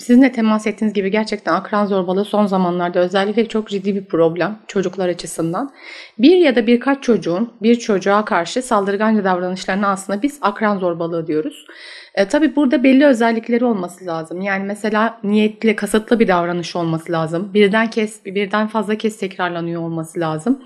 Sizin de temas ettiğiniz gibi gerçekten akran zorbalığı son zamanlarda özellikle çok ciddi bir problem çocuklar açısından. Bir ya da birkaç çocuğun bir çocuğa karşı saldırganca davranışlarına aslında biz akran zorbalığı diyoruz. Tabii burada belli özellikleri olması lazım. Yani mesela niyetli, kasıtlı bir davranış olması lazım. Birden fazla kez tekrarlanıyor olması lazım.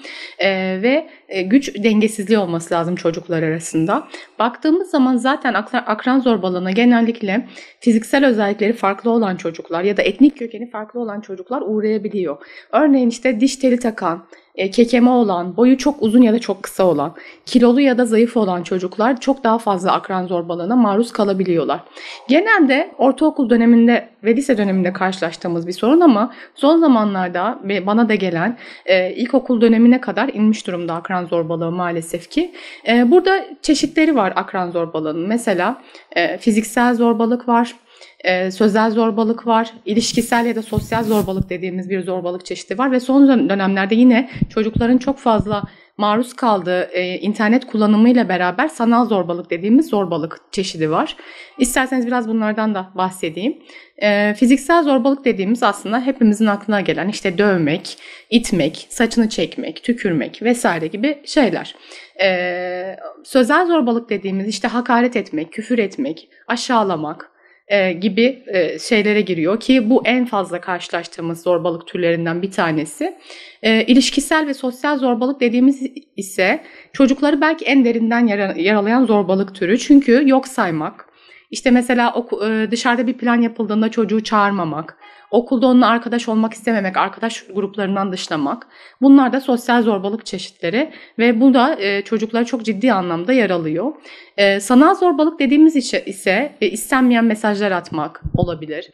Ve güç dengesizliği olması lazım çocuklar arasında. Baktığımız zaman zaten akran zorbalığına genellikle fiziksel özellikleri farklı olan çocuklar ya da etnik kökeni farklı olan çocuklar uğrayabiliyor. Örneğin işte diş teli takan, kekeme olan, boyu çok uzun ya da çok kısa olan, kilolu ya da zayıf olan çocuklar çok daha fazla akran zorbalığına maruz kalabiliyorlar. Genelde ortaokul döneminde ve lise döneminde karşılaştığımız bir sorun ama son zamanlarda bana da gelen ilkokul dönemine kadar inmiş durumda akran zorbalığı maalesef ki. Burada çeşitleri var akran zorbalığının. Mesela fiziksel zorbalık var. Sözel zorbalık var, ilişkisel ya da sosyal zorbalık dediğimiz bir zorbalık çeşidi var ve son dönemlerde yine çocukların çok fazla maruz kaldığı internet kullanımıyla beraber sanal zorbalık dediğimiz zorbalık çeşidi var. İsterseniz biraz bunlardan da bahsedeyim. Fiziksel zorbalık dediğimiz aslında hepimizin aklına gelen işte dövmek, itmek, saçını çekmek, tükürmek vesaire gibi şeyler. Sözel zorbalık dediğimiz işte hakaret etmek, küfür etmek, aşağılamak gibi şeylere giriyor ki bu en fazla karşılaştığımız zorbalık türlerinden bir tanesi. İlişkisel ve sosyal zorbalık dediğimiz ise çocukları belki en derinden yaralayan zorbalık türü. Çünkü yok saymak, işte mesela dışarıda bir plan yapıldığında çocuğu çağırmamak, okulda onunla arkadaş olmak istememek, arkadaş gruplarından dışlamak. Bunlar da sosyal zorbalık çeşitleri ve bu da çocukları çok ciddi anlamda yaralıyor. Sanal zorbalık dediğimiz ise istenmeyen mesajlar atmak olabilir.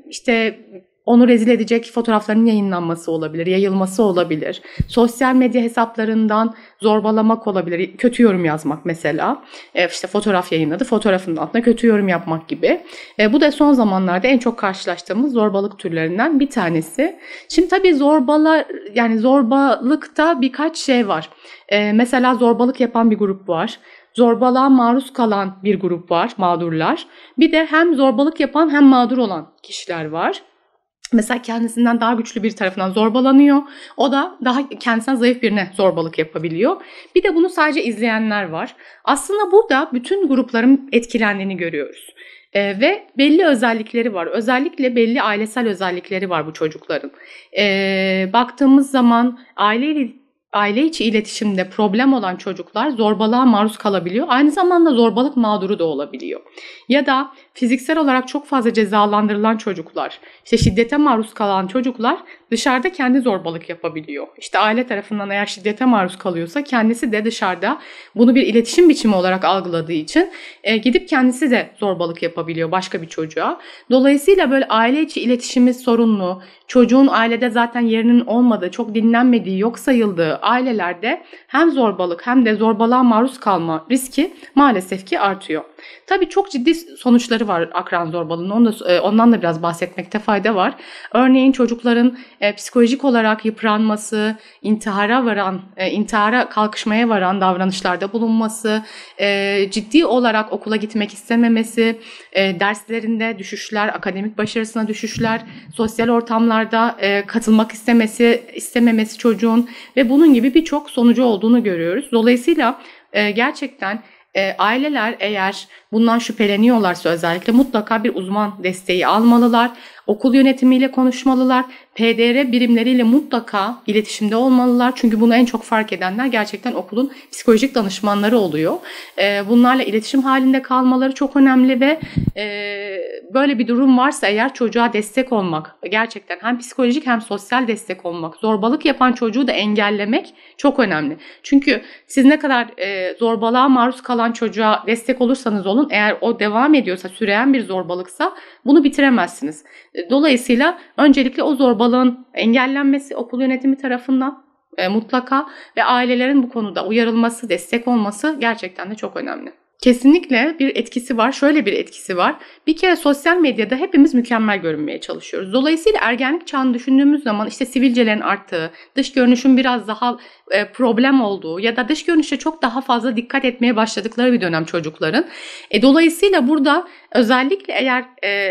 İşte onu rezil edecek fotoğrafların yayınlanması olabilir, yayılması olabilir. Sosyal medya hesaplarından zorbalamak olabilir, kötü yorum yazmak mesela. İşte fotoğraf yayınladı, fotoğrafın altına kötü yorum yapmak gibi. Bu da son zamanlarda en çok karşılaştığımız zorbalık türlerinden bir tanesi. Şimdi tabii zorbalıkta birkaç şey var. Mesela zorbalık yapan bir grup var. Zorbalığa maruz kalan bir grup var, mağdurlar. Bir de hem zorbalık yapan hem mağdur olan kişiler var. Mesela kendisinden daha güçlü bir tarafından zorbalanıyor. O da daha kendisinden zayıf birine zorbalık yapabiliyor. Bir de bunu sadece izleyenler var. Aslında burada bütün grupların etkilendiğini görüyoruz. Ve belli özellikleri var. Özellikle belli ailesel özellikleri var bu çocukların. Baktığımız zaman aile içi iletişimde problem olan çocuklar zorbalığa maruz kalabiliyor. Aynı zamanda zorbalık mağduru da olabiliyor. Ya da fiziksel olarak çok fazla cezalandırılan çocuklar, işte şiddete maruz kalan çocuklar dışarıda kendi zorbalık yapabiliyor. İşte aile tarafından eğer şiddete maruz kalıyorsa kendisi de dışarıda bunu bir iletişim biçimi olarak algıladığı için gidip kendisi de zorbalık yapabiliyor başka bir çocuğa. Dolayısıyla böyle aile içi iletişimi sorunlu, çocuğun ailede zaten yerinin olmadığı, çok dinlenmediği, yok sayıldığı ailelerde hem zorbalık hem de zorbalığa maruz kalma riski maalesef ki artıyor. Tabii çok ciddi sonuçları var akran zorbalığının. Ondan da biraz bahsetmekte fayda var. Örneğin çocukların psikolojik olarak yıpranması, intihara kalkışmaya varan davranışlarda bulunması, ciddi olarak okula gitmek istememesi, derslerinde düşüşler, akademik başarısına düşüşler, sosyal ortamlarda katılmak istememesi çocuğun ve bunun gibi birçok sonucu olduğunu görüyoruz. Dolayısıyla gerçekten aileler eğer bundan şüpheleniyorlarsa özellikle mutlaka bir uzman desteği almalılar. Okul yönetimiyle konuşmalılar. PDR birimleriyle mutlaka iletişimde olmalılar. Çünkü bunu en çok fark edenler gerçekten okulun psikolojik danışmanları oluyor. Bunlarla iletişim halinde kalmaları çok önemli ve böyle bir durum varsa eğer çocuğa destek olmak, gerçekten hem psikolojik hem sosyal destek olmak, zorbalık yapan çocuğu da engellemek çok önemli. Çünkü siz ne kadar zorbalığa maruz kalan çocuğa destek olursanız olun, eğer o devam ediyorsa, süreyen bir zorbalıksa bunu bitiremezsiniz. Dolayısıyla öncelikle o zorbalığın engellenmesi okul yönetimi tarafından mutlaka ve ailelerin bu konuda uyarılması, destek olması gerçekten de çok önemli. Kesinlikle bir etkisi var. Şöyle bir etkisi var. Bir kere sosyal medyada hepimiz mükemmel görünmeye çalışıyoruz. Dolayısıyla ergenlik çağını düşündüğümüz zaman işte sivilcelerin arttığı, dış görünüşün biraz daha problem olduğu ya da dış görünüşe çok daha fazla dikkat etmeye başladıkları bir dönem çocukların. Dolayısıyla burada Özellikle eğer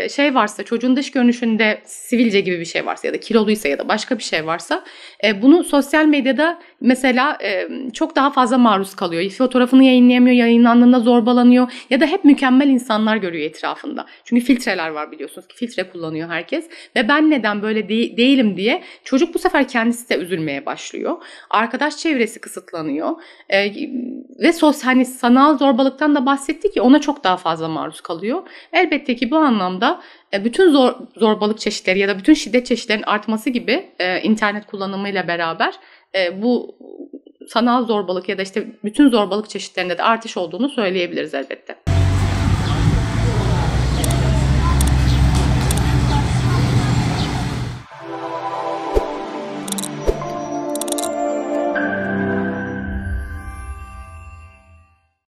şey varsa, çocuğun dış görünüşünde sivilce gibi bir şey varsa ya da kiloluysa ya da başka bir şey varsa bunu sosyal medyada mesela çok daha fazla maruz kalıyor. Fotoğrafını yayınlayamıyor, yayınlandığında zorbalanıyor ya da hep mükemmel insanlar görüyor etrafında. Çünkü filtreler var, biliyorsunuz ki filtre kullanıyor herkes ve ben neden böyle değilim diye çocuk bu sefer kendisi de üzülmeye başlıyor. Arkadaş çevresi kısıtlanıyor ve hani sanal zorbalıktan da bahsettik ki ona çok daha fazla maruz kalıyor. Elbette ki bu anlamda bütün zorbalık çeşitleri ya da bütün şiddet çeşitlerinin artması gibi internet kullanımıyla beraber bu sanal zorbalık ya da işte bütün zorbalık çeşitlerinde de artış olduğunu söyleyebiliriz elbette.